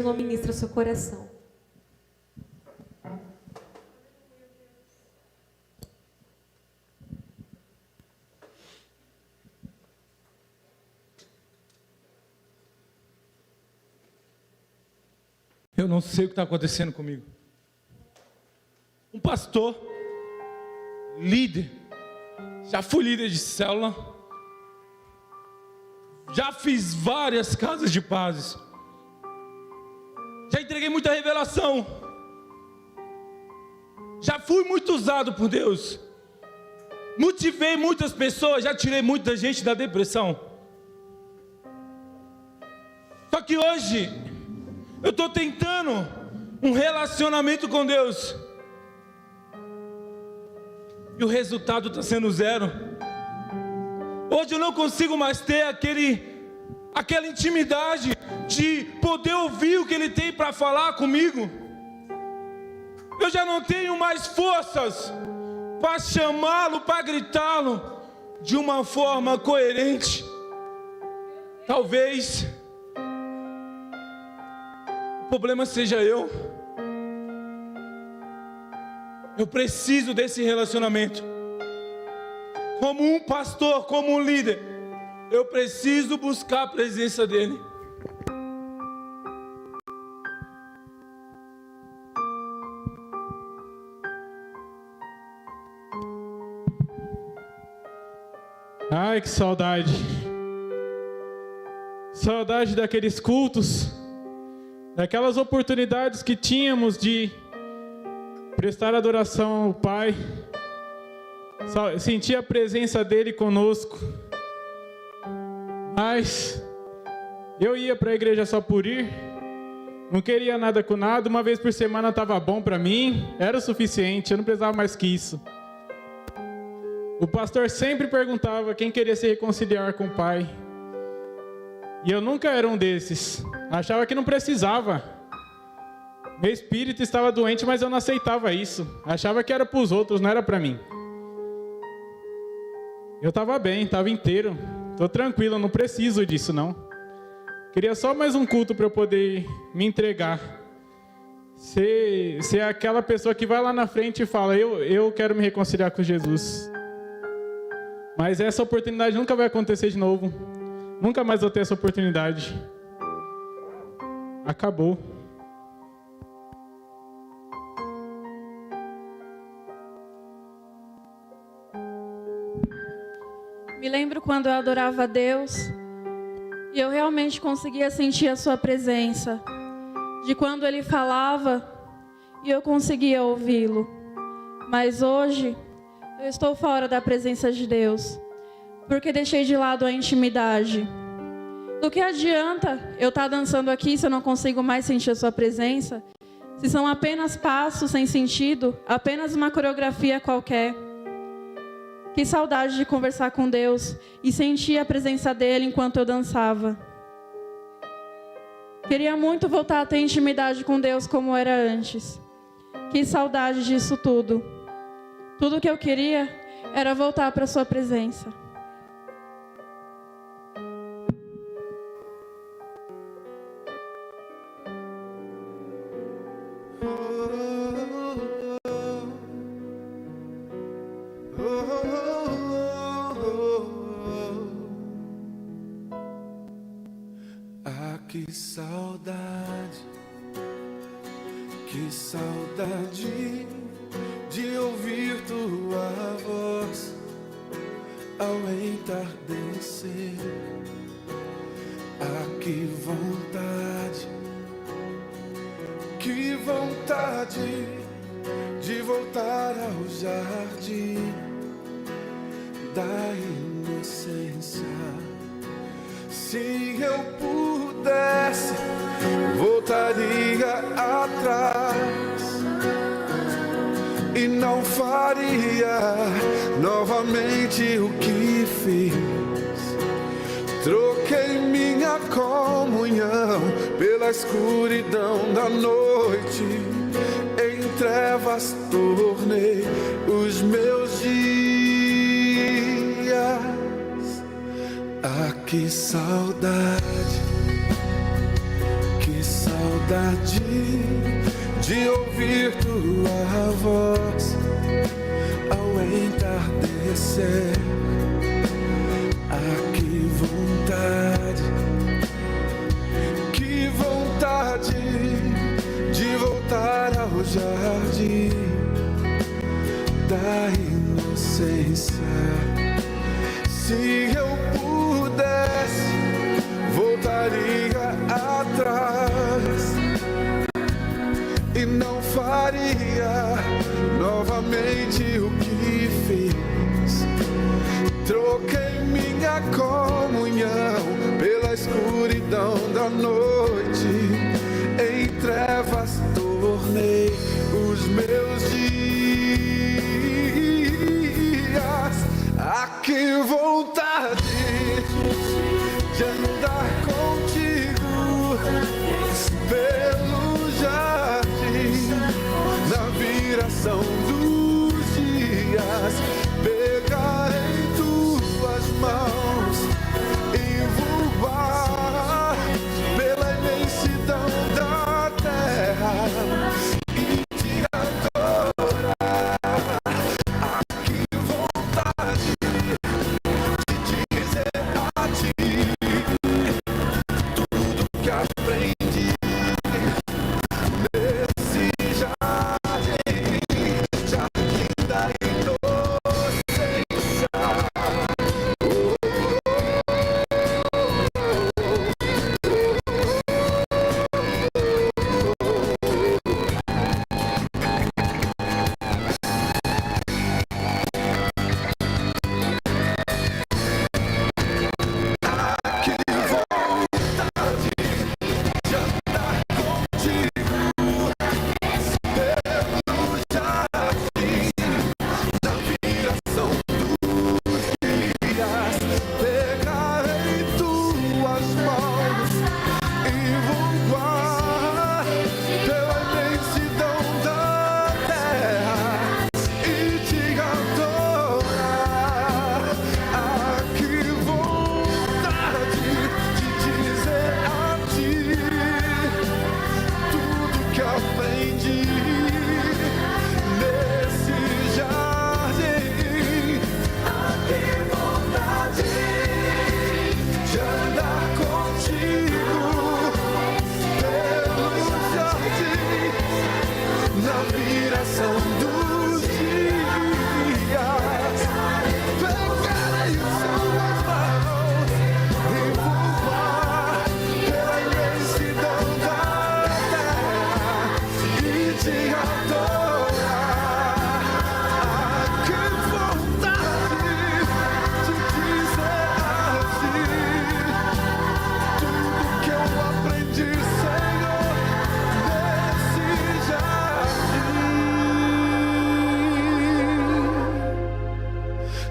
Senhor ministra seu coração. Eu não sei o que está acontecendo comigo. Um pastor, líder, já fui líder de célula, já fiz várias casas de pazes, já entreguei muita revelação, já fui muito usado por Deus, motivei muitas pessoas, já tirei muita gente da depressão. Só que hoje eu estou tentando um relacionamento com Deus e o resultado está sendo zero. Hoje eu não consigo mais ter aquela intimidade de poder ouvir o que Ele tem para falar comigo. Eu já não tenho mais forças para chamá-lo, para gritá-lo de uma forma coerente. Talvez o problema seja eu. Eu preciso desse relacionamento. Como um pastor, como um líder, eu preciso buscar a presença dEle. Ai, que saudade. Saudade daqueles cultos, daquelas oportunidades que tínhamos de prestar adoração ao Pai, sentir a presença dEle conosco. Mas eu ia para a igreja só por ir, não queria nada com nada, uma vez por semana estava bom para mim, era o suficiente, eu não precisava mais que isso. O pastor sempre perguntava quem queria se reconciliar com o Pai, e eu nunca era um desses, achava que não precisava. Meu espírito estava doente, mas eu não aceitava isso. Achava que era para os outros, não era para mim. Eu estava bem, estava inteiro. Estou tranquilo, não preciso disso não. Queria só mais um culto para eu poder me entregar. Ser aquela pessoa que vai lá na frente e fala, eu quero me reconciliar com Jesus. Mas essa oportunidade nunca vai acontecer de novo. Nunca mais vou ter essa oportunidade. Acabou. Me lembro quando eu adorava a Deus e eu realmente conseguia sentir a sua presença. De quando Ele falava e eu conseguia ouvi-lo. Mas hoje eu estou fora da presença de Deus, porque deixei de lado a intimidade. Do que adianta eu estar dançando aqui se eu não consigo mais sentir a sua presença? Se são apenas passos sem sentido, apenas uma coreografia qualquer. Que saudade de conversar com Deus e sentir a presença dEle enquanto eu dançava. Queria muito voltar a ter intimidade com Deus como era antes. Que saudade disso tudo. Tudo que eu queria era voltar para a sua presença. Que saudade de ouvir tua voz ao entardecer. Ah, que vontade de voltar ao jardim da inocência. Se eu pudesse, voltaria atrás e não faria novamente o que fiz. Troquei minha comunhão pela escuridão da noite. Em trevas tornei os meus dias. Ah, que saudade vontade de ouvir tua voz ao entardecer. Ah, que vontade de voltar ao jardim da inocência. Se eu pudesse, voltaria atrás e não faria novamente o que fiz. Troquei minha comunhão pela escuridão da noite, em trevas tornei os meus dias. Ah, que vontade de andar contigo pelo jardim, na viração dos dias, pegar em tuas mãos e voar pela imensidão da terra e te adorar. Ah, que vontade de dizer a ti tudo que aprendi nesse jardim da inocência.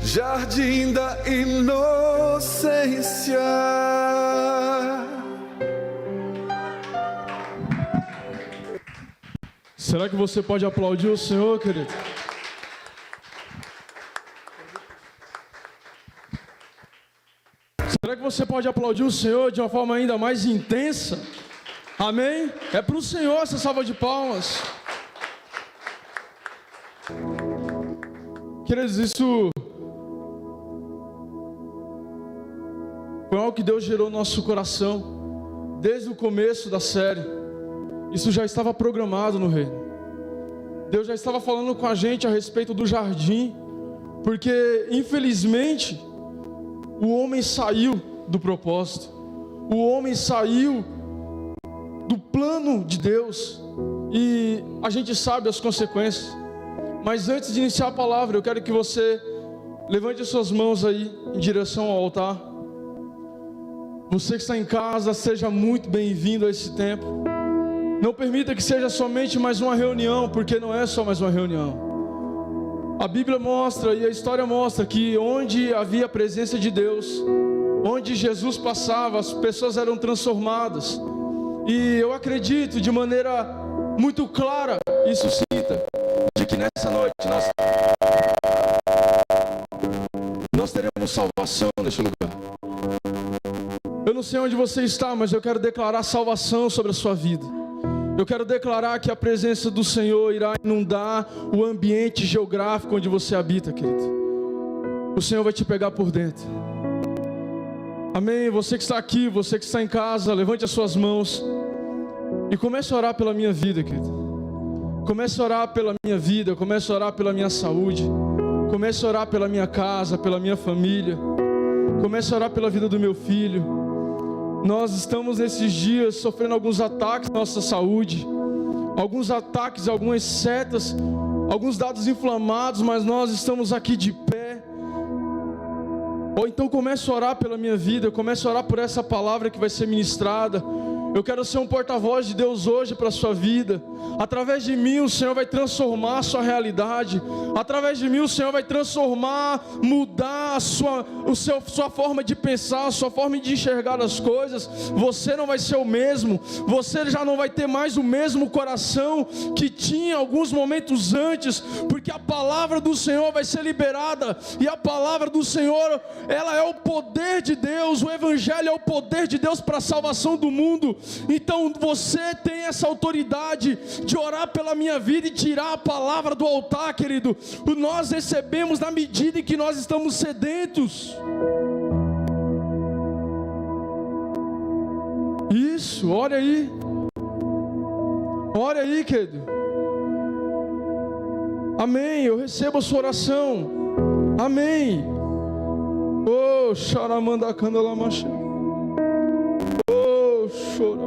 Jardim da inocência. Será que você pode aplaudir o Senhor, querido? Será que você pode aplaudir o Senhor de uma forma ainda mais intensa? Amém? É para o Senhor essa salva de palmas. Queridos, isso foi algo que Deus gerou no nosso coração desde o começo da série. Isso já estava programado no reino. Deus já estava falando com a gente a respeito do jardim, porque infelizmente o homem saiu do propósito, o homem saiu do plano de Deus e a gente sabe as consequências. Mas antes de iniciar a palavra, eu quero que você levante as suas mãos aí em direção ao altar. Você que está em casa, seja muito bem-vindo a esse tempo. Não permita que seja somente mais uma reunião, porque não é só mais uma reunião. A Bíblia mostra e a história mostra que onde havia a presença de Deus, onde Jesus passava, as pessoas eram transformadas. E eu acredito de maneira muito clara, isso cita, de que nessa noite nós teremos salvação neste lugar. Eu não sei onde você está, mas eu quero declarar salvação sobre a sua vida. Eu quero declarar que a presença do Senhor irá inundar o ambiente geográfico onde você habita, querido. O Senhor vai te pegar por dentro. Amém? Você que está aqui, você que está em casa, levante as suas mãos e comece a orar pela minha vida, querido. Comece a orar pela minha vida, comece a orar pela minha saúde, comece a orar pela minha casa, pela minha família, comece a orar pela vida do meu filho. Nós estamos nesses dias sofrendo alguns ataques à nossa saúde, alguns ataques, algumas setas, alguns dados inflamados, mas nós estamos aqui de pé. Ou então comece a orar pela minha vida, comece a orar por essa palavra que vai ser ministrada. Eu quero ser um porta-voz de Deus hoje para a sua vida. Através de mim o Senhor vai transformar a sua realidade. Através de mim o Senhor vai transformar, mudar a sua forma de pensar, a sua forma de enxergar as coisas. Você não vai ser o mesmo. Você já não vai ter mais o mesmo coração que tinha alguns momentos antes, porque a palavra do Senhor vai ser liberada. E a palavra do Senhor, ela é o poder de Deus. O Evangelho é o poder de Deus para a salvação do mundo. Então você tem essa autoridade de orar pela minha vida e tirar a palavra do altar, querido. Nós recebemos na medida em que nós estamos sedentos. Isso, olha aí. Olha aí, querido. Amém, eu recebo a sua oração. Amém. Oh, xaramandacandalamacha. Chora.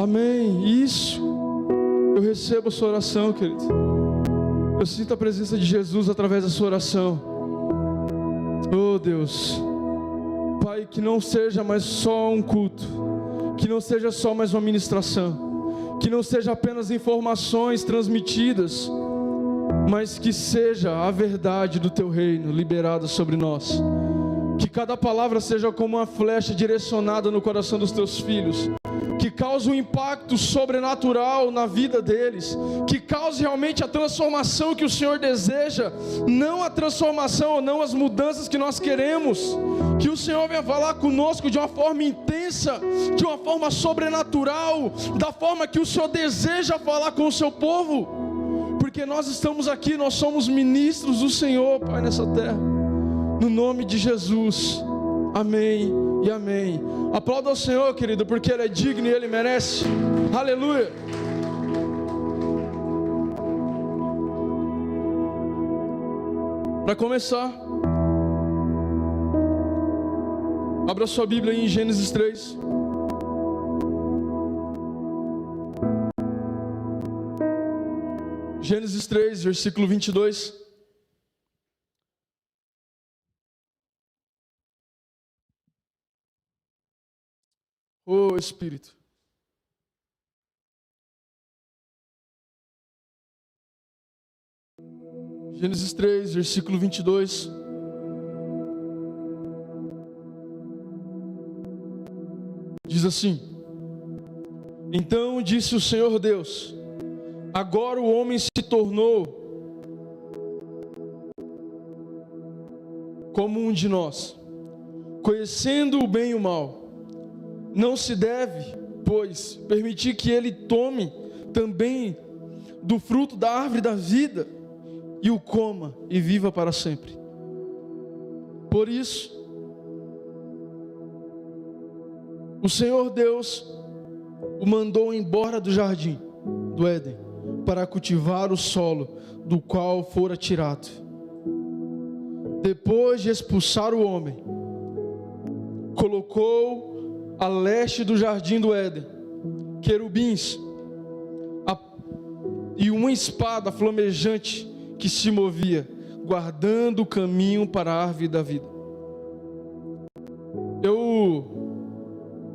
Amém. Isso. Eu recebo a sua oração, querido. Eu sinto a presença de Jesus através da sua oração. Oh Deus, Pai, que não seja mais só um culto, que não seja só mais uma ministração, que não seja apenas informações transmitidas, mas que seja a verdade do Teu reino liberada sobre nós. Que cada palavra seja como uma flecha direcionada no coração dos Teus filhos, que cause um impacto sobrenatural na vida deles, que cause realmente a transformação que o Senhor deseja, não a transformação, não as mudanças que nós queremos. Que o Senhor venha falar conosco de uma forma intensa, de uma forma sobrenatural, da forma que o Senhor deseja falar com o seu povo, porque nós estamos aqui, nós somos ministros do Senhor, Pai, nessa terra. No nome de Jesus, amém e amém. Aplauda ao Senhor, querido, porque Ele é digno e Ele merece. Aleluia. Para começar, abra sua Bíblia aí em Gênesis 3. Gênesis 3, versículo 22. Oh Espírito. Gênesis 3, versículo 22. Diz assim: Então disse o Senhor Deus: Agora o homem se tornou como um de nós, conhecendo o bem e o mal. Não se deve, pois, permitir que ele tome também do fruto da árvore da vida e o coma e viva para sempre. Por isso, o Senhor Deus o mandou embora do jardim do Éden para cultivar o solo do qual fora tirado. Depois de expulsar o homem, colocou a leste do jardim do Éden querubins e uma espada flamejante que se movia, guardando o caminho para a árvore da vida.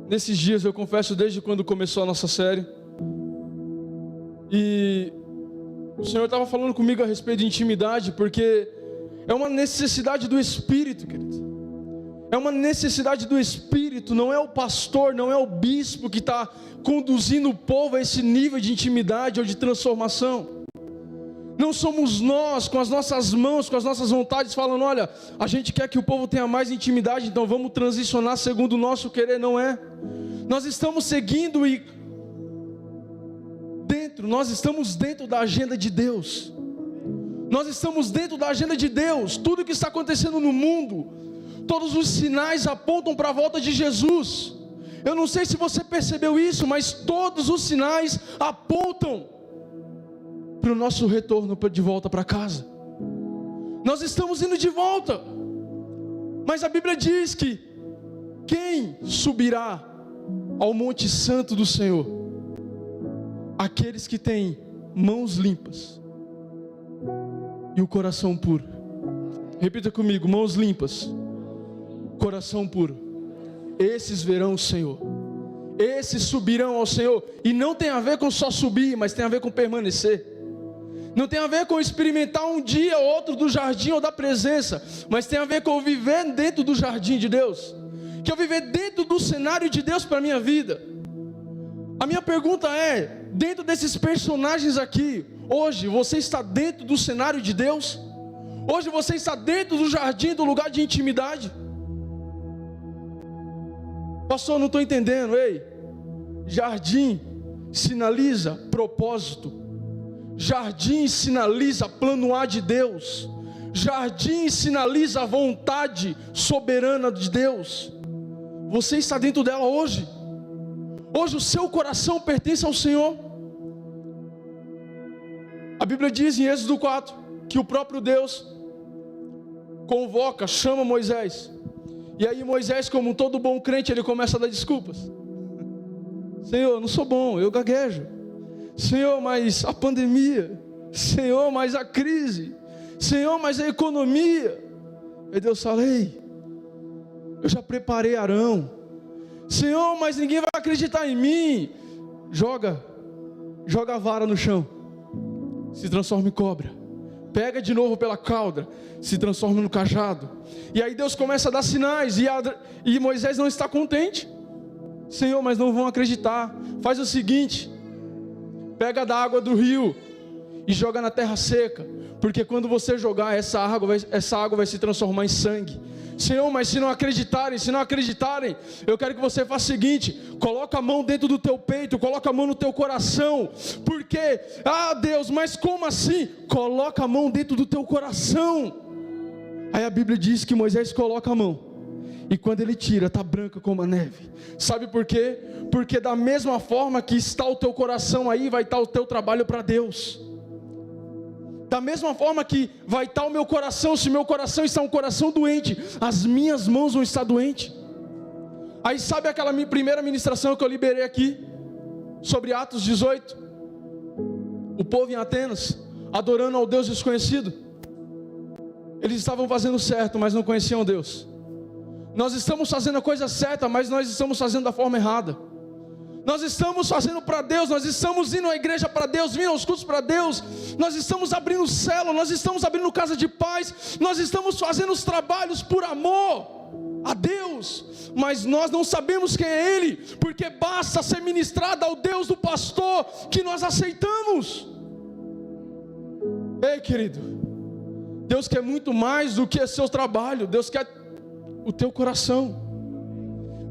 Nesses dias, eu confesso, desde quando começou a nossa série, e o Senhor estava falando comigo a respeito de intimidade, porque é uma necessidade do Espírito, querido. É uma necessidade do Espírito, não é o pastor, não é o bispo que está conduzindo o povo a esse nível de intimidade ou de transformação. Não somos nós, com as nossas mãos, com as nossas vontades, falando: olha, a gente quer que o povo tenha mais intimidade, então vamos transicionar segundo o nosso querer. Não é. Nós estamos seguindo nós estamos dentro da agenda de Deus. Nós estamos dentro da agenda de Deus. Tudo que está acontecendo no mundo, todos os sinais apontam para a volta de Jesus. Eu não sei se você percebeu isso, mas todos os sinais apontam para o nosso retorno de volta para casa. Nós estamos indo de volta. Mas a Bíblia diz que quem subirá ao Monte Santo do Senhor? Aqueles que têm mãos limpas e o coração puro. Repita comigo: mãos limpas, coração puro. Esses verão o Senhor. Esses subirão ao Senhor. E não tem a ver com só subir, mas tem a ver com permanecer. Não tem a ver com experimentar um dia ou outro do jardim ou da presença, mas tem a ver com viver dentro do jardim de Deus. Que eu viver dentro do cenário de Deus para a minha vida. A minha pergunta é: dentro desses personagens aqui, hoje você está dentro do cenário de Deus? Hoje você está dentro do jardim, do lugar de intimidade? Pastor, não estou entendendo. Ei, jardim sinaliza propósito. Jardim sinaliza plano A de Deus. Jardim sinaliza a vontade soberana de Deus. Você está dentro dela hoje. Hoje o seu coração pertence ao Senhor. A Bíblia diz em Êxodo 4 que o próprio Deus convoca, chama Moisés. E aí Moisés, como todo bom crente, ele começa a dar desculpas. Senhor, eu não sou bom, eu gaguejo. Senhor, mas a pandemia. Senhor, mas a crise. Senhor, mas a economia. E Deus fala: ei, eu já preparei Arão. Senhor, mas ninguém vai acreditar em mim. Joga a vara no chão, se transforma em cobra. Pega de novo pela cauda, se transforma no cajado. E aí Deus começa a dar sinais. E Moisés não está contente. Senhor, mas não vão acreditar. Faz o seguinte: pega da água do rio e joga na terra seca, porque quando você jogar, essa água vai se transformar em sangue. Senhor, mas se não acreditarem, eu quero que você faça o seguinte: coloca a mão dentro do teu peito, coloca a mão no teu coração. Porque, Deus, mas como assim? Coloca a mão dentro do teu coração. Aí a Bíblia diz que Moisés coloca a mão, e quando ele tira, está branca como a neve. Sabe por quê? Porque da mesma forma que está o teu coração aí, vai estar o teu trabalho para Deus. Da mesma forma que vai estar o meu coração, se meu coração está um coração doente, as minhas mãos vão estar doentes. Aí sabe aquela primeira ministração que eu liberei aqui, sobre Atos 18? O povo em Atenas, adorando ao Deus desconhecido. Eles estavam fazendo certo, mas não conheciam Deus. Nós estamos fazendo a coisa certa, mas nós estamos fazendo da forma errada. Nós estamos fazendo para Deus, nós estamos indo à igreja para Deus, vindo aos cultos para Deus, nós estamos abrindo célula, nós estamos abrindo casa de paz, nós estamos fazendo os trabalhos por amor a Deus, mas nós não sabemos quem é Ele, porque basta ser ministrado ao Deus do pastor que nós aceitamos. Ei, querido, Deus quer muito mais do que seu trabalho, Deus quer o teu coração.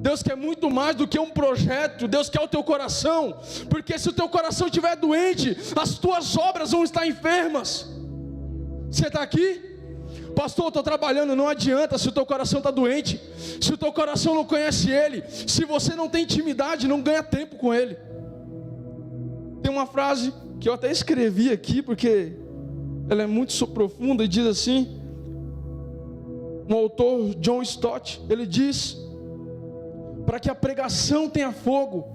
Deus quer muito mais do que um projeto. Deus quer o teu coração, porque se o teu coração estiver doente, as tuas obras vão estar enfermas. Você está aqui? Pastor, eu estou trabalhando. Não adianta se o teu coração está doente, se o teu coração não conhece Ele, se você não tem intimidade, não ganha tempo com Ele. Tem uma frase que eu até escrevi aqui, porque ela é muito profunda, e diz assim: um autor, John Stott, ele diz: para que a pregação tenha fogo,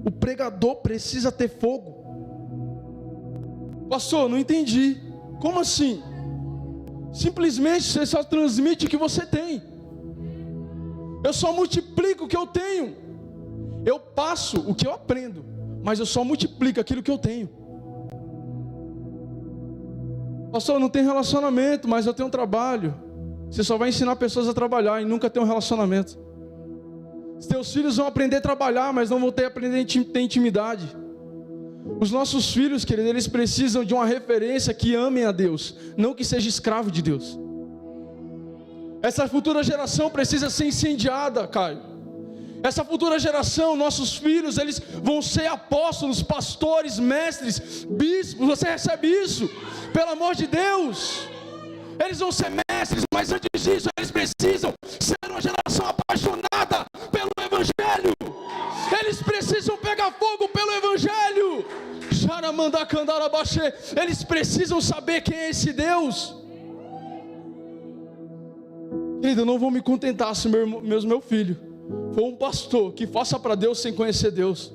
o pregador precisa ter fogo. Pastor, não entendi. Como assim? Simplesmente você só transmite o que você tem. Eu só multiplico o que eu tenho. Eu passo o que eu aprendo, mas eu só multiplico aquilo que eu tenho. Pastor, eu não tenho relacionamento, mas eu tenho um trabalho. Você só vai ensinar pessoas a trabalhar e nunca ter um relacionamento. Teus filhos vão aprender a trabalhar, mas não vão aprender a ter intimidade. Os nossos filhos, querido, eles precisam de uma referência que amem a Deus, não que seja escravo de Deus. Essa futura geração precisa ser incendiada, Caio. Essa futura geração, nossos filhos, eles vão ser apóstolos, pastores, mestres, bispos. Você recebe isso? Pelo amor de Deus. Eles vão ser mestres, mas antes disso, eles precisam ser uma geração apaixonada pelo Evangelho. Eles precisam pegar fogo pelo Evangelho. Eles precisam saber quem é esse Deus. Querido, eu não vou me contentar se meu filho for um pastor que faça para Deus sem conhecer Deus.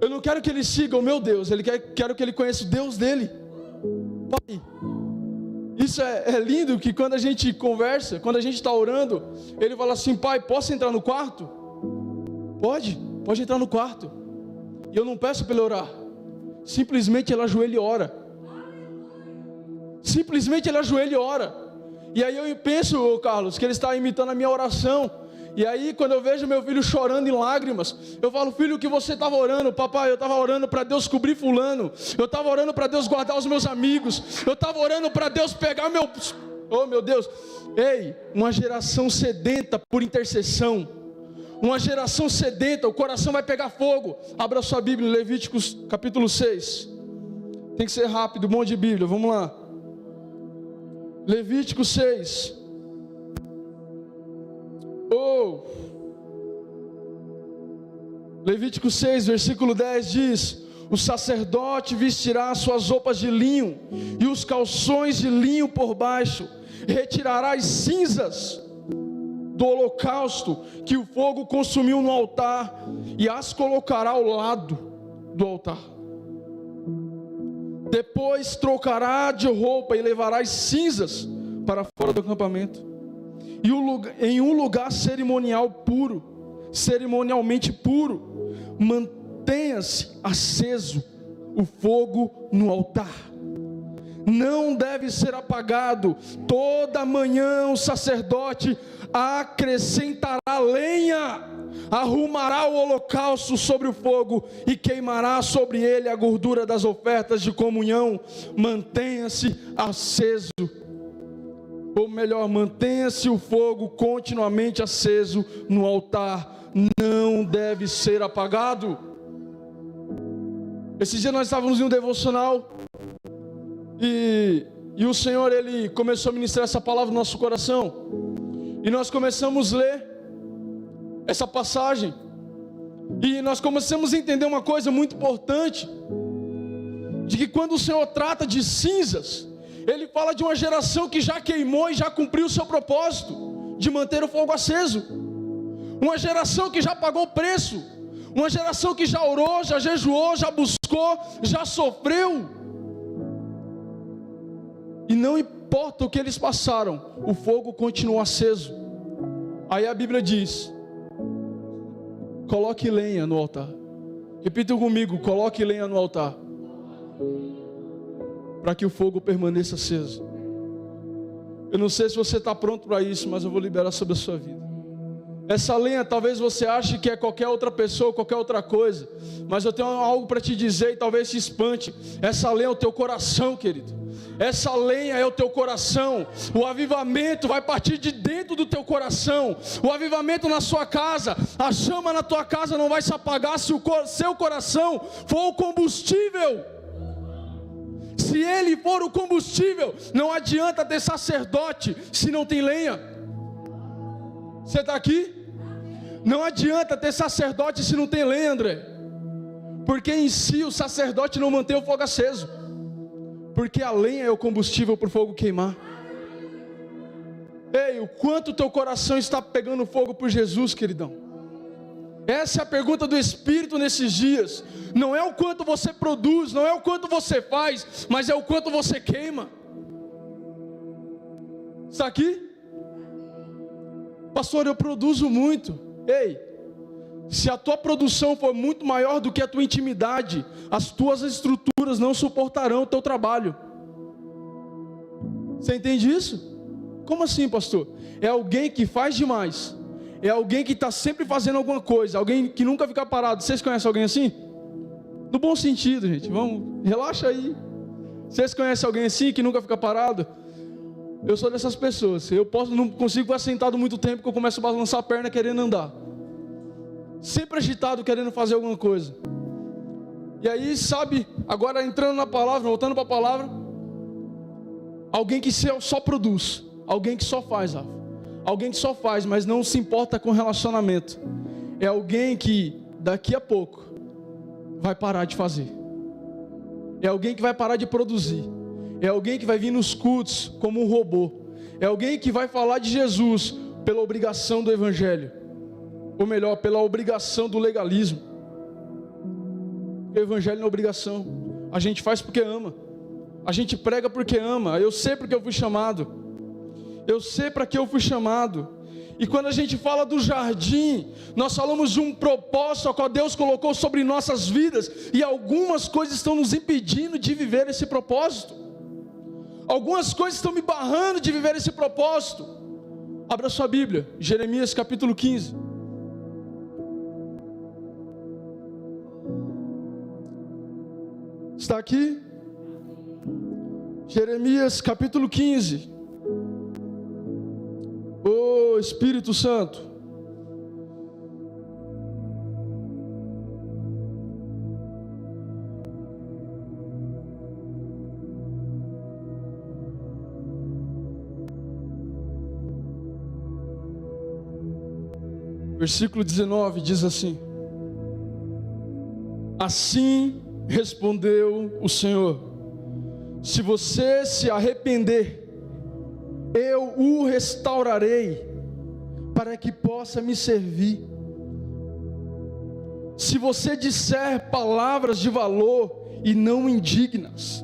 Eu não quero que ele siga o meu Deus, quero que ele conheça o Deus dele. Pai, isso é lindo, que quando a gente conversa, quando a gente está orando, ele fala assim: pai, posso entrar no quarto? Pode entrar no quarto. E eu não peço para ele orar, simplesmente ele ajoelha e ora. Simplesmente ele ajoelha e ora. E aí eu penso, Carlos, que ele está imitando a minha oração. E aí quando eu vejo meu filho chorando em lágrimas, eu falo: filho, o que você estava orando? Papai, eu estava orando para Deus cobrir fulano, eu estava orando para Deus guardar os meus amigos, eu estava orando para Deus pegar meu... Oh meu Deus. Ei, uma geração sedenta por intercessão, uma geração sedenta, o coração vai pegar fogo. Abra sua Bíblia, Levíticos capítulo 6. Tem que ser rápido, bom de Bíblia, vamos lá. Levítico 6. Levítico 6, versículo 10 diz: o sacerdote vestirá suas roupas de linho e os calções de linho por baixo, retirará as cinzas do holocausto que o fogo consumiu no altar e as colocará ao lado do altar. Depois trocará de roupa e levará as cinzas para fora do acampamento, e em um lugar cerimonialmente puro, mantenha-se aceso o fogo no altar. Não deve ser apagado. Toda manhã o sacerdote acrescentará lenha, arrumará o holocausto sobre o fogo e queimará sobre ele a gordura das ofertas de comunhão. Mantenha-se aceso, ou melhor, mantenha-se o fogo continuamente aceso no altar. Não deve ser apagado. Esse dia nós estávamos em um devocional e o Senhor, Ele começou a ministrar essa palavra no nosso coração, e nós começamos a ler essa passagem, e nós começamos a entender uma coisa muito importante, de que quando o Senhor trata de cinzas, Ele fala de uma geração que já queimou e já cumpriu o seu propósito de manter o fogo aceso, uma geração que já pagou o preço, uma geração que já orou, já jejuou, já buscou, já sofreu, e não importa o que eles passaram, o fogo continua aceso. Aí a Bíblia diz: coloque lenha no altar. Repita comigo: coloque lenha no altar, para que o fogo permaneça aceso. Eu não sei se você está pronto para isso, mas eu vou liberar sobre a sua vida. Essa lenha, talvez você ache que é qualquer outra pessoa, qualquer outra coisa, mas eu tenho algo para te dizer e talvez te espante. Essa lenha é o teu coração, querido. Essa lenha é o teu coração. O avivamento vai partir de dentro do teu coração. O avivamento na sua casa, a chama na tua casa não vai se apagar se o seu coração for o combustível. Se ele for o combustível, não adianta ter sacerdote se não tem lenha. Você está aqui? Não adianta ter sacerdote se não tem lenha, André, porque em si o sacerdote não mantém o fogo aceso, porque a lenha é o combustível para o fogo queimar. Ei, o quanto teu coração está pegando fogo por Jesus, queridão? Essa é a pergunta do Espírito nesses dias. Não é o quanto você produz, não é o quanto você faz, mas é o quanto você queima. Está aqui? Pastor, eu produzo muito. Ei, se a tua produção for muito maior do que a tua intimidade, as tuas estruturas não suportarão o teu trabalho. Você entende isso? Como assim, pastor? É alguém que faz demais, é alguém que está sempre fazendo alguma coisa, alguém que nunca fica parado. Vocês conhecem alguém assim? No bom sentido, gente. Vamos, relaxa aí. Vocês conhecem alguém assim que nunca fica parado? Eu sou dessas pessoas. Não consigo ficar sentado muito tempo, que eu começo a balançar a perna querendo andar. Sempre agitado, querendo fazer alguma coisa. E aí, sabe, agora entrando na palavra, voltando para a palavra, alguém que só produz, alguém que só faz, Rafa. Alguém que só faz, mas não se importa com relacionamento. É alguém que daqui a pouco vai parar de fazer. É alguém que vai parar de produzir. É alguém que vai vir nos cultos como um robô. É alguém que vai falar de Jesus pela obrigação do evangelho. Ou melhor, pela obrigação do legalismo. O evangelho não é obrigação. A gente faz porque ama. A gente prega porque ama. Eu sei porque eu fui chamado. Eu sei para que eu fui chamado. E quando a gente fala do jardim, nós falamos de um propósito ao qual Deus colocou sobre nossas vidas, e algumas coisas estão nos impedindo de viver esse propósito. Algumas coisas estão me barrando de viver esse propósito. Abra sua Bíblia, Jeremias capítulo 15. Está aqui? Jeremias capítulo 15. Ô Espírito Santo, versículo 19 diz assim: assim respondeu o Senhor: se você se arrepender, eu o restaurarei, para que possa me servir. Se você disser palavras de valor e não indignas,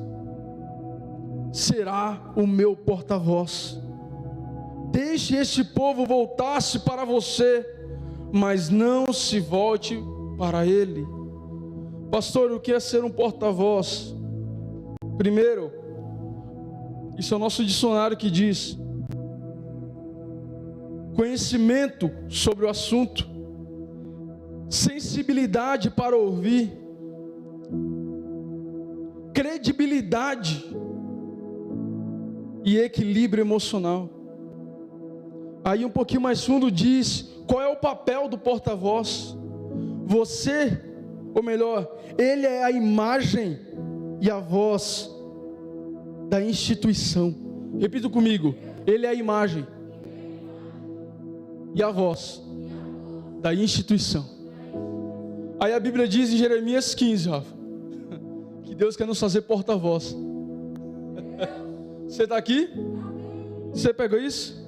será o meu porta-voz. Deixe este povo voltar-se para você, mas não se volte para ele. Pastor, o que é ser um porta-voz? Primeiro, isso é o nosso dicionário que diz: conhecimento sobre o assunto, sensibilidade para ouvir, credibilidade e equilíbrio emocional. Aí um pouquinho mais fundo diz qual é o papel do porta-voz. Você, ou melhor, ele é a imagem e a voz da instituição. Repita comigo: ele é a imagem e a voz da instituição. Aí a Bíblia diz em Jeremias 15, Rafa, que Deus quer nos fazer porta-voz. Você está aqui? Você pegou isso?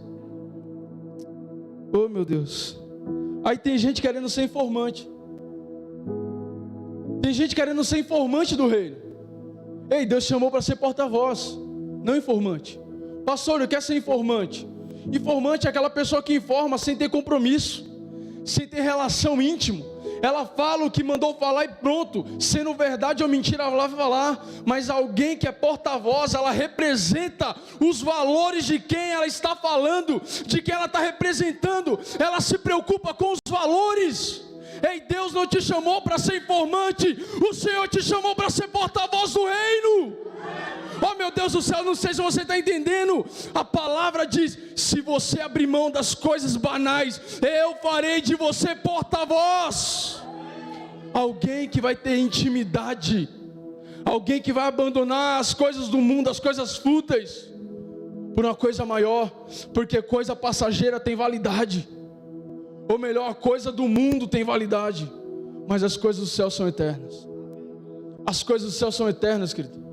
Oh meu Deus. Aí tem gente querendo ser informante. Tem gente querendo ser informante do reino. Ei, Deus chamou para ser porta-voz, não informante. Pastor, eu quero ser informante. Informante é aquela pessoa que informa sem ter compromisso, sem ter relação íntima. Ela fala o que mandou falar e pronto, sendo verdade ou mentira ela vai falar. Mas alguém que é porta-voz, ela representa os valores de quem ela está falando, de quem ela está representando. Ela se preocupa com os valores. Ei, Deus não te chamou para ser informante, o Senhor te chamou para ser porta-voz do reino. Oh meu Deus do céu, não sei se você está entendendo. A palavra diz: se você abrir mão das coisas banais, eu farei de você porta-voz. Alguém que vai ter intimidade, alguém que vai abandonar as coisas do mundo, as coisas fúteis, por uma coisa maior, porque coisa passageira tem validade. Ou melhor, a coisa do mundo tem validade, mas as coisas do céu são eternas. As coisas do céu são eternas, querido.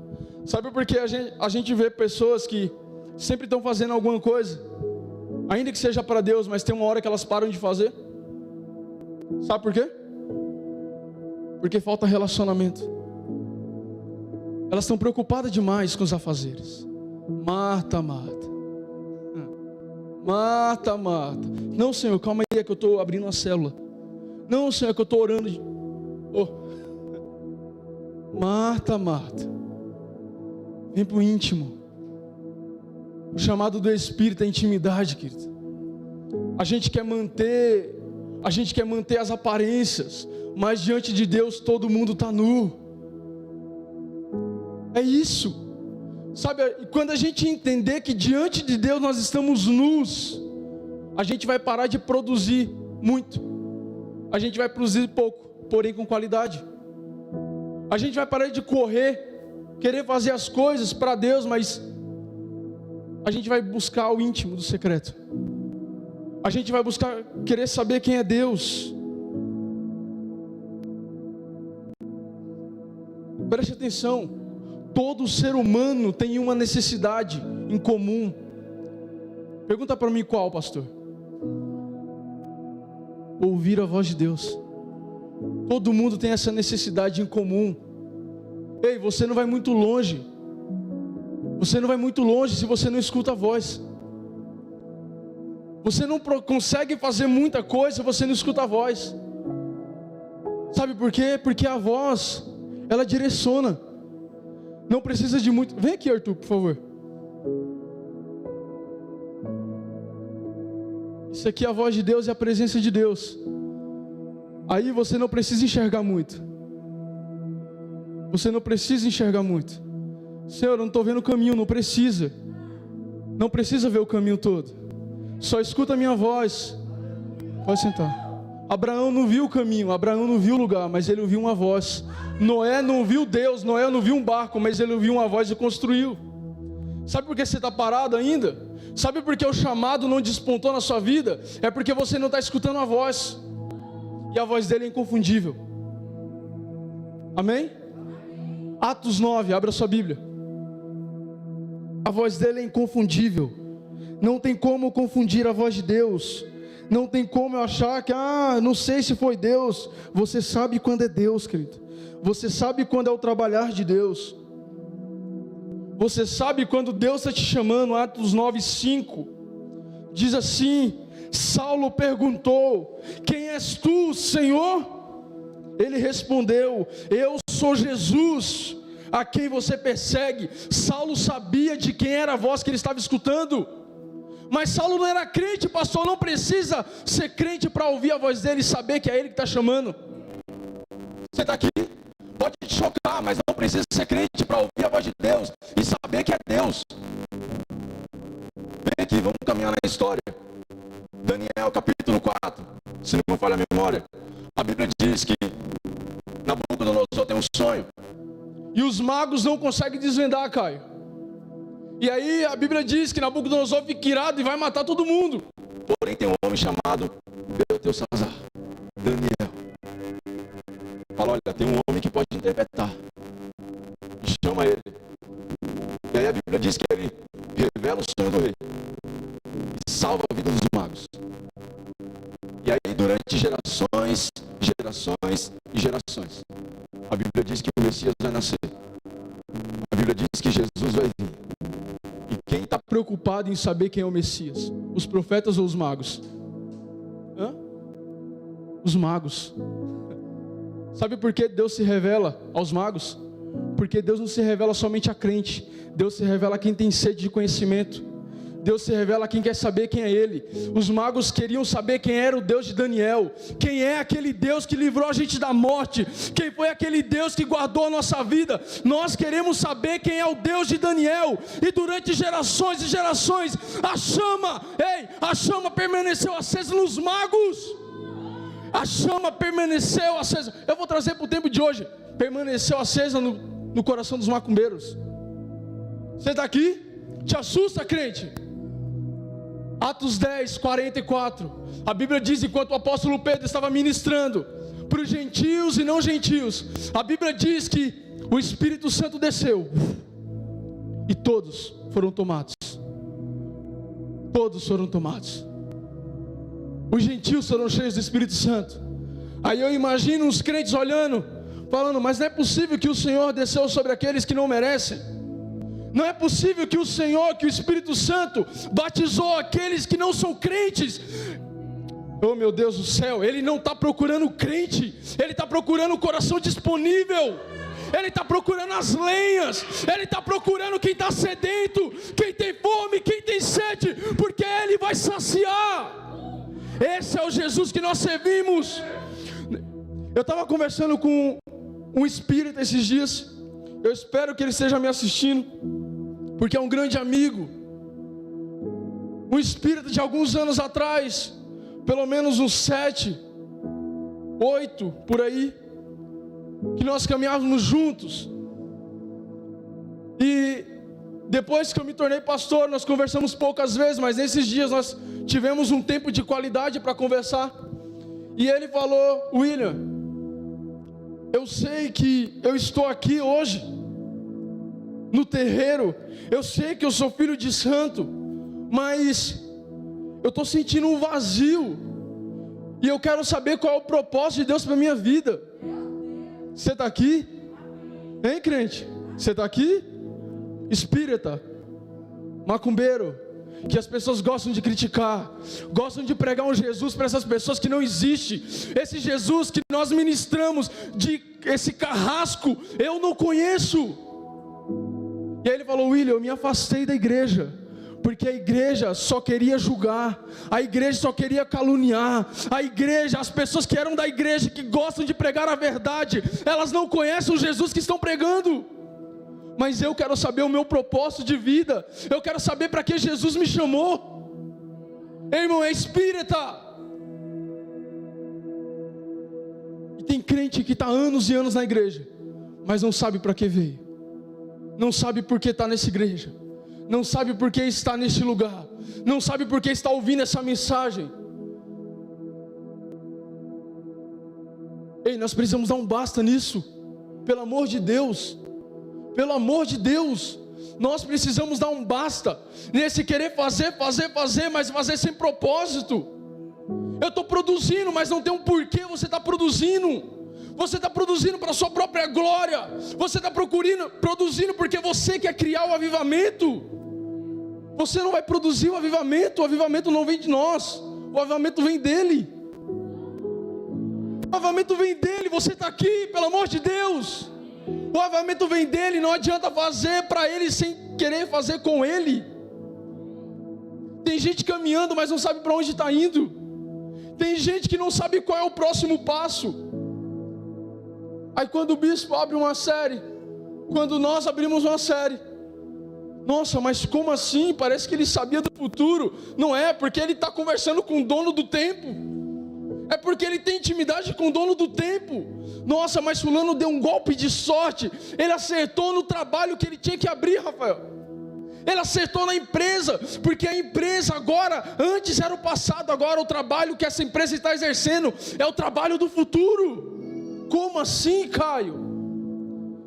Sabe por que a gente vê pessoas que sempre estão fazendo alguma coisa, ainda que seja para Deus, mas tem uma hora que elas param de fazer? Sabe por quê? Porque falta relacionamento. Elas estão preocupadas demais com os afazeres. Marta, Marta. Marta, Marta. Não, Senhor, calma aí, é que eu estou abrindo uma célula. Não, Senhor, é que eu estou orando. Marta, Marta. Vem para o íntimo. O chamado do Espírito é intimidade, querido. A gente quer manter as aparências, mas diante de Deus todo mundo está nu. É isso. Sabe, quando a gente entender que diante de Deus nós estamos nus, a gente vai parar de produzir muito. A gente vai produzir pouco, porém com qualidade. A gente vai parar de correr, querer fazer as coisas para Deus, mas a gente vai buscar o íntimo do secreto. A gente vai buscar querer saber quem é Deus. Preste atenção, todo ser humano tem uma necessidade em comum. Pergunta para mim qual, pastor? Ouvir a voz de Deus. Todo mundo tem essa necessidade em comum. Ei, você não vai muito longe. Você não vai muito longe se você não escuta a voz. Você não consegue fazer muita coisa se você não escuta a voz. Sabe por quê? Porque a voz, ela direciona. Não precisa de muito. Vem aqui, Arthur, por favor. Isso aqui é a voz de Deus e a presença de Deus. Aí você não precisa enxergar muito. Você não precisa enxergar muito. Senhor, eu não estou vendo o caminho. Não precisa. Não precisa ver o caminho todo. Só escuta a minha voz. Pode sentar. Abraão não viu o caminho, Abraão não viu o lugar, mas ele ouviu uma voz. Noé não viu Deus, Noé não viu um barco, mas ele ouviu uma voz e construiu. Sabe por que você está parado ainda? Sabe por que o chamado não despontou na sua vida? É porque você não está escutando a voz. E a voz dele é inconfundível. Amém? Atos 9, abra sua Bíblia. A voz dele é inconfundível. Não tem como confundir a voz de Deus. Não tem como eu achar que, não sei se foi Deus. Você sabe quando é Deus, querido. Você sabe quando é o trabalhar de Deus. Você sabe quando Deus está te chamando. Atos 9:5 diz assim: Saulo perguntou: quem és tu, Senhor? Ele respondeu: eu sou Jesus, a quem você persegue. Saulo sabia de quem era a voz que ele estava escutando. Mas Saulo não era crente, pastor. Não precisa ser crente para ouvir a voz dele e saber que é ele que está chamando. Você está aqui? Pode te chocar, mas não precisa ser crente para ouvir a voz de Deus e saber que é Deus. Vem aqui, vamos caminhar na história. Daniel capítulo 4, se não me falha a memória, a Bíblia diz que Nabucodonosor tem um sonho e os magos não conseguem desvendar, Caio. E aí a Bíblia diz que Nabucodonosor fica irado e vai matar todo mundo. Porém tem um homem chamado Beltesazar, Daniel. Fala: olha, tem um homem que pode interpretar. E chama ele. E aí a Bíblia diz que ele revela o sonho do rei e salva a vida dos magos. E aí durante gerações, gerações e gerações, a Bíblia diz que o Messias vai nascer. A Bíblia diz que Jesus vai vir. E quem está preocupado em saber quem é o Messias? Os profetas ou os magos? Os magos. Sabe por que Deus se revela aos magos? Porque Deus não se revela somente a crente. Deus se revela a quem tem sede de conhecimento. Deus se revela a quem quer saber quem é Ele. Os magos queriam saber quem era o Deus de Daniel. Quem é aquele Deus que livrou a gente da morte? Quem foi aquele Deus que guardou a nossa vida? Nós queremos saber quem é o Deus de Daniel. E durante gerações e gerações, a chama permaneceu acesa nos magos. A chama permaneceu acesa. Eu vou trazer para o tempo de hoje. Permaneceu acesa no coração dos macumbeiros. Você está aqui? Te assusta, crente? Atos 10, 44. A Bíblia diz, enquanto o apóstolo Pedro estava ministrando para os gentios e não gentios, a Bíblia diz que o Espírito Santo desceu e todos foram tomados. Todos foram tomados. Os gentios foram cheios do Espírito Santo. Aí eu imagino os crentes olhando, falando: mas não é possível que o Senhor desceu sobre aqueles que não merecem. Não é possível que o Senhor, que o Espírito Santo batizou aqueles que não são crentes. Oh meu Deus do céu, Ele não está procurando crente, Ele está procurando o coração disponível. Ele está procurando as lenhas. Ele está procurando quem está sedento, quem tem fome, quem tem sede, porque Ele vai saciar. Esse é o Jesus que nós servimos. Eu estava conversando com um espírita esses dias, Eu espero que ele esteja me assistindo, porque é um grande amigo. Um espírito de alguns anos atrás, pelo menos uns 7, 8, por aí, que nós caminhávamos juntos. E depois que eu me tornei pastor, nós conversamos poucas vezes, mas nesses dias nós tivemos um tempo de qualidade para conversar. E ele falou: William, eu sei que eu estou aqui hoje, no terreiro, eu sei que eu sou filho de santo, mas eu estou sentindo um vazio, e eu quero saber qual é o propósito de Deus para a minha vida. Você está aqui? Hein, crente? Você está aqui? Espírita, macumbeiro, que as pessoas gostam de criticar, gostam de pregar um Jesus para essas pessoas que não existe. Esse Jesus que nós ministramos, esse carrasco, eu não conheço. E aí ele falou: William, eu me afastei da igreja, porque a igreja só queria julgar, a igreja só queria caluniar, a igreja, as pessoas que eram da igreja, que gostam de pregar a verdade, elas não conhecem o Jesus que estão pregando. Mas eu quero saber o meu propósito de vida, eu quero saber para que Jesus me chamou. Ei, irmão, é espírita. E tem crente que está anos e anos na igreja, mas não sabe para que veio, não sabe por que está nessa igreja, não sabe por que está neste lugar, não sabe por que está ouvindo essa mensagem. Ei, nós precisamos dar um basta nisso, pelo amor de Deus. Pelo amor de Deus, nós precisamos dar um basta nesse querer fazer, mas fazer sem propósito. Eu estou produzindo, mas não tem um porquê você está produzindo. Você está produzindo para a sua própria glória. Você está produzindo porque você quer criar o avivamento. Você não vai produzir o avivamento não vem de nós, o avivamento vem dele. O avivamento vem dele, você está aqui, pelo amor de Deus. O avivamento vem dele, não adianta fazer para ele sem querer fazer com ele. Tem gente caminhando, mas não sabe para onde está indo. Tem gente que não sabe qual é o próximo passo. Aí quando o bispo abre uma série, quando nós abrimos uma série, nossa, mas como assim? Parece que ele sabia do futuro. Não é, porque ele está conversando com o dono do tempo. É porque ele tem intimidade com o dono do tempo. Nossa, mas fulano deu um golpe de sorte. Ele acertou no trabalho que ele tinha que abrir, Rafael. Ele acertou na empresa, porque a empresa agora, antes era o passado, agora o trabalho que essa empresa está exercendo é o trabalho do futuro. Como assim, Caio?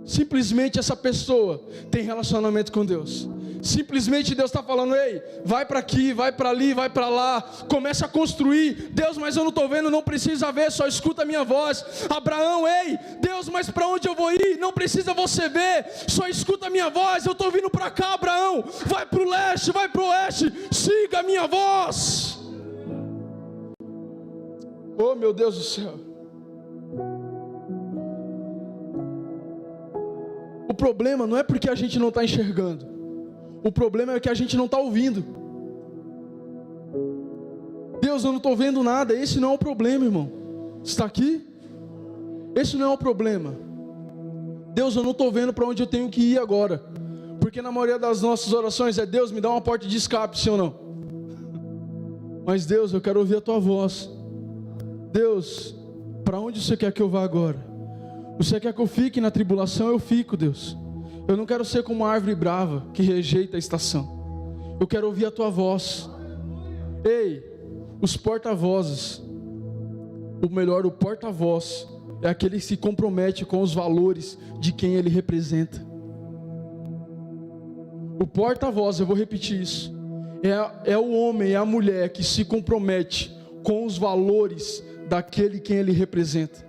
Simplesmente essa pessoa tem relacionamento com Deus. Simplesmente Deus está falando: ei, vai para aqui, vai para ali, vai para lá, começa a construir. Deus, mas eu não estou vendo, não precisa ver, só escuta a minha voz. Abraão, ei, Deus, mas para onde eu vou ir? Não precisa você ver, só escuta a minha voz. Eu estou vindo para cá, Abraão, vai para o leste, vai para o oeste, siga a minha voz. Oh, meu Deus do céu. O problema não é porque a gente não está enxergando, o problema é que a gente não está ouvindo. Deus, eu não estou vendo nada. Esse não é o problema, irmão. Está aqui? Esse não é o problema. Deus, eu não estou vendo para onde eu tenho que ir agora. Porque na maioria das nossas orações é: Deus, me dá uma porta de escape, sim ou não? Mas Deus, eu quero ouvir a tua voz. Deus, para onde você quer que eu vá agora? Você quer que eu fique na tribulação? Eu fico, Deus. Eu não quero ser como uma árvore brava que rejeita a estação. Eu quero ouvir a tua voz. Ei, os porta-vozes, o melhor, o porta-voz é aquele que se compromete com os valores de quem ele representa. O porta-voz, eu vou repetir isso, é o homem, é a mulher que se compromete com os valores daquele quem ele representa.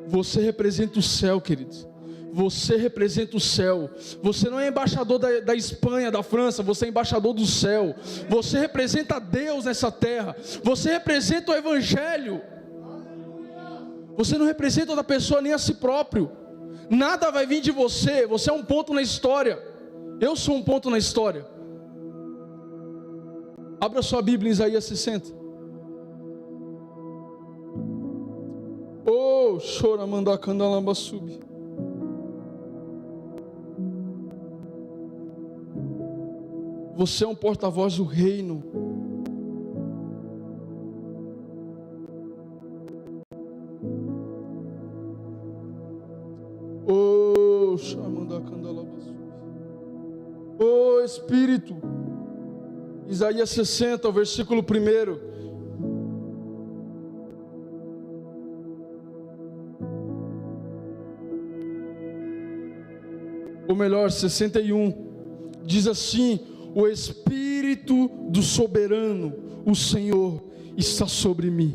Você representa o céu, queridos. Você representa o céu. Você não é embaixador da Espanha, da França. Você é embaixador do céu. Você representa Deus nessa terra. Você representa o Evangelho. Você não representa outra pessoa nem a si próprio. Nada vai vir de você. Você é um ponto na história. Eu sou um ponto na história. Abra sua Bíblia em Isaías 60. Oh, chora, manda a candalamba subir. Você é um porta-voz do reino. Oh, oh Espírito. Isaías 60, versículo 1. Ou melhor, 61. Diz assim: o Espírito do soberano, o Senhor, está sobre mim,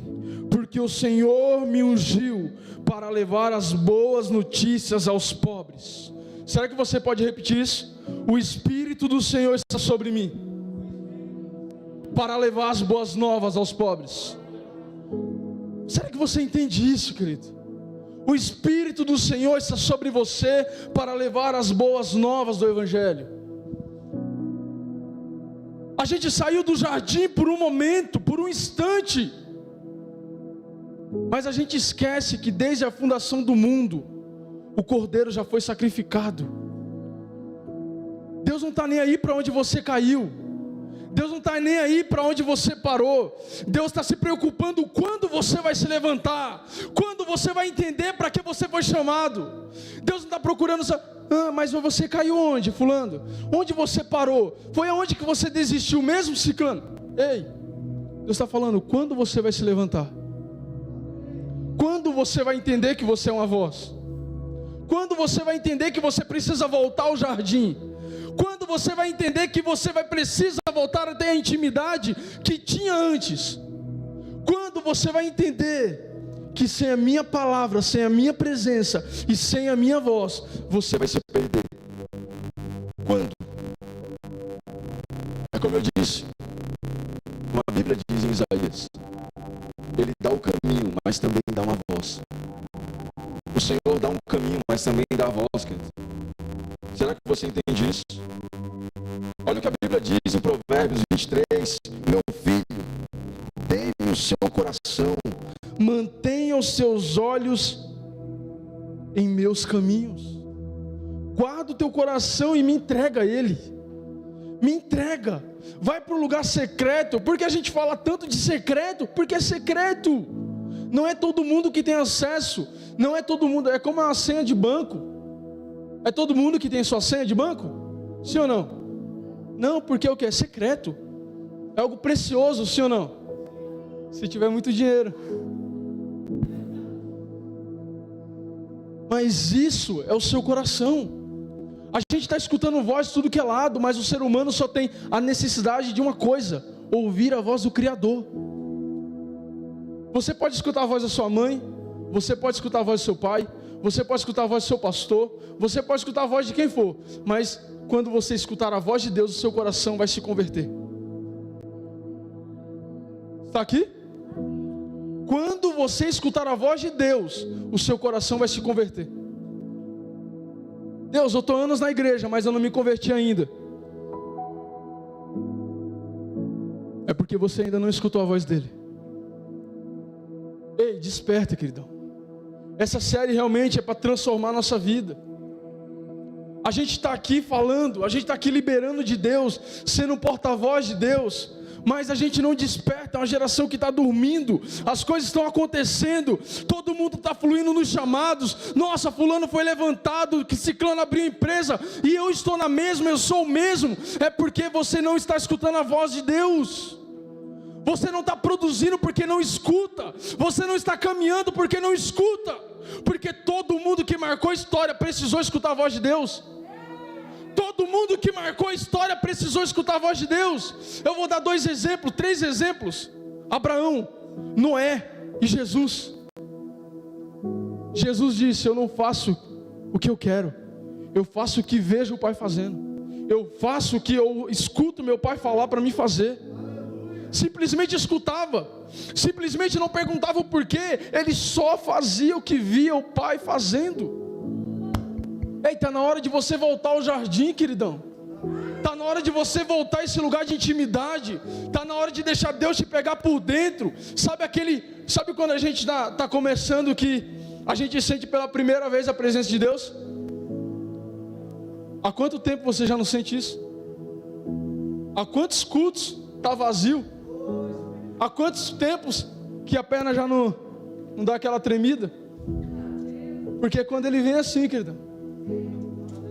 porque o Senhor me ungiu para levar as boas notícias aos pobres. Será que você pode repetir isso? O Espírito do Senhor está sobre mim, para levar as boas novas aos pobres. Será que você entende isso, querido? O Espírito do Senhor está sobre você para levar as boas novas do Evangelho. A gente saiu do jardim por um momento, por um instante, mas a gente esquece que desde a fundação do mundo, o Cordeiro já foi sacrificado. Deus não está nem aí para onde você caiu. Deus não está nem aí para onde você parou. Deus está se preocupando quando você vai se levantar, quando você vai entender para que você foi chamado. Deus não está procurando mas você caiu onde, fulano? Onde você parou? Foi aonde que você desistiu mesmo, ciclano? Ei, Deus está falando, quando você vai se levantar? Quando você vai entender que você é uma voz? Quando você vai entender que você precisa voltar ao jardim? Quando você vai entender que você vai precisar voltar até a intimidade que tinha antes? Quando você vai entender que sem a minha palavra, sem a minha presença e sem a minha voz, você vai se perder? Quando? É como eu disse, a Bíblia diz em Isaías, Ele dá o caminho, mas também dá uma voz. O Senhor dá um caminho, mas também dá a voz, querido. Será que você entende isso? Olha o que a Bíblia diz em Provérbios 23. Meu filho, teme o seu coração, mantenha os seus olhos em meus caminhos. Guarda o teu coração e me entrega a Ele. Me entrega. Vai para um lugar secreto. Por que a gente fala tanto de secreto? Porque é secreto. Não é todo mundo que tem acesso. Não é todo mundo. É como uma senha de banco. É todo mundo que tem sua senha de banco? Sim ou não? Não, porque o que? É secreto. É algo precioso, sim ou não? Se tiver muito dinheiro. Mas isso é o seu coração. A gente está escutando voz de tudo que é lado, mas o ser humano só tem a necessidade de uma coisa: ouvir a voz do Criador. Você pode escutar a voz da sua mãe, você pode escutar a voz do seu pai, você pode escutar a voz do seu pastor, você pode escutar a voz de quem for, mas quando você escutar a voz de Deus, o seu coração vai se converter. Está aqui? Quando você escutar a voz de Deus, o seu coração vai se converter. Deus, eu estou anos na igreja, mas eu não me converti ainda. É porque você ainda não escutou a voz dele. Ei, desperta, queridão. Essa série realmente é para transformar a nossa vida. A gente está aqui falando, a gente está aqui liberando de Deus, sendo um porta-voz de Deus, mas a gente não desperta. É uma geração que está dormindo. As coisas estão acontecendo, todo mundo está fluindo nos chamados. Nossa, fulano foi levantado, que ciclano abriu empresa, e eu estou na mesma, eu sou o mesmo. É porque você não está escutando a voz de Deus. Você não está produzindo porque não escuta. Você não está caminhando porque não escuta. Porque todo mundo que marcou a história precisou escutar a voz de Deus. Todo mundo que marcou a história precisou escutar a voz de Deus. Eu vou dar 2 exemplos, 3 exemplos: Abraão, Noé e Jesus. Jesus disse: eu não faço o que eu quero, eu faço o que vejo o Pai fazendo. Eu faço o que eu escuto meu Pai falar para mim fazer. Simplesmente escutava, simplesmente não perguntava o porquê, ele só fazia o que via o Pai fazendo. Ei, está na hora de você voltar ao jardim, queridão. Está na hora de você voltar a esse lugar de intimidade. Está na hora de deixar Deus te pegar por dentro. Sabe quando a gente está começando, que a gente sente pela primeira vez a presença de Deus? Há quanto tempo você já não sente isso? Há quantos cultos está vazio? Há quantos tempos que a perna já não dá aquela tremida? Porque quando ele vem assim, querido,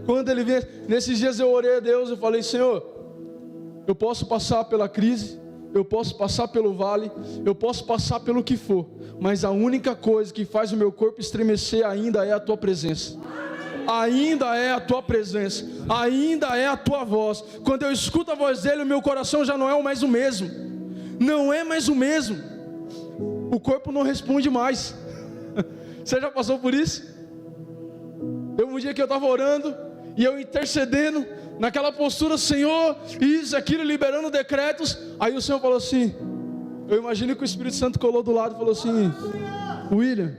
quando ele vem, nesses dias eu orei a Deus, eu falei: Senhor, eu posso passar pela crise, eu posso passar pelo vale, eu posso passar pelo que for, mas a única coisa que faz o meu corpo estremecer ainda é a tua presença. Ainda é a tua presença, ainda é a tua voz. Quando eu escuto a voz dele, o meu coração já não é mais o mesmo. Não é mais o mesmo. O corpo não responde mais. Você já passou por isso? Um dia que eu estava orando e eu intercedendo, naquela postura: Senhor, isso, aquilo, liberando decretos. Aí o Senhor falou assim, eu imagino que o Espírito Santo colou do lado e falou assim: William,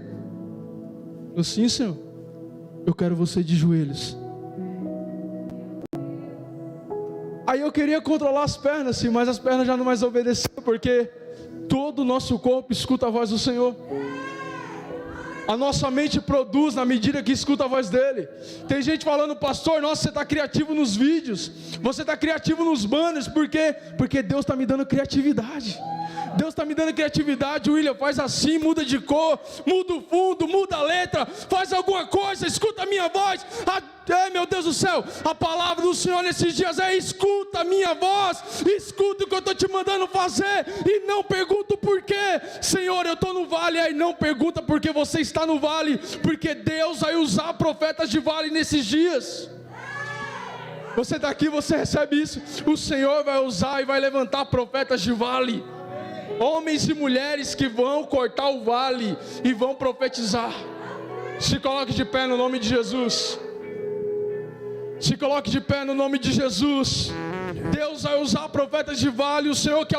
eu sim, Senhor, eu quero você de joelhos. Aí eu queria controlar as pernas, sim, mas as pernas já não mais obedeciam, porque todo o nosso corpo escuta a voz do Senhor. A nossa mente produz na medida que escuta a voz dele. Tem gente falando: pastor, nossa, você está criativo nos vídeos, você está criativo nos banners. Por quê? Porque Deus está me dando criatividade. Deus está me dando criatividade. William, faz assim, muda de cor, muda o fundo, muda a letra, faz alguma coisa, escuta a minha voz. Meu Deus do céu, a palavra do Senhor nesses dias é: escuta a minha voz, escuta o que eu estou te mandando fazer, e não pergunta o porquê. Senhor, eu estou no vale. Aí não pergunta porque você está no vale, porque Deus vai usar profetas de vale nesses dias. Você está aqui, você recebe isso. O Senhor vai usar e vai levantar profetas de vale, homens e mulheres que vão cortar o vale e vão profetizar. Se coloque de pé no nome de Jesus. Se coloque de pé no nome de Jesus. Deus vai usar profetas de vale. O Senhor quer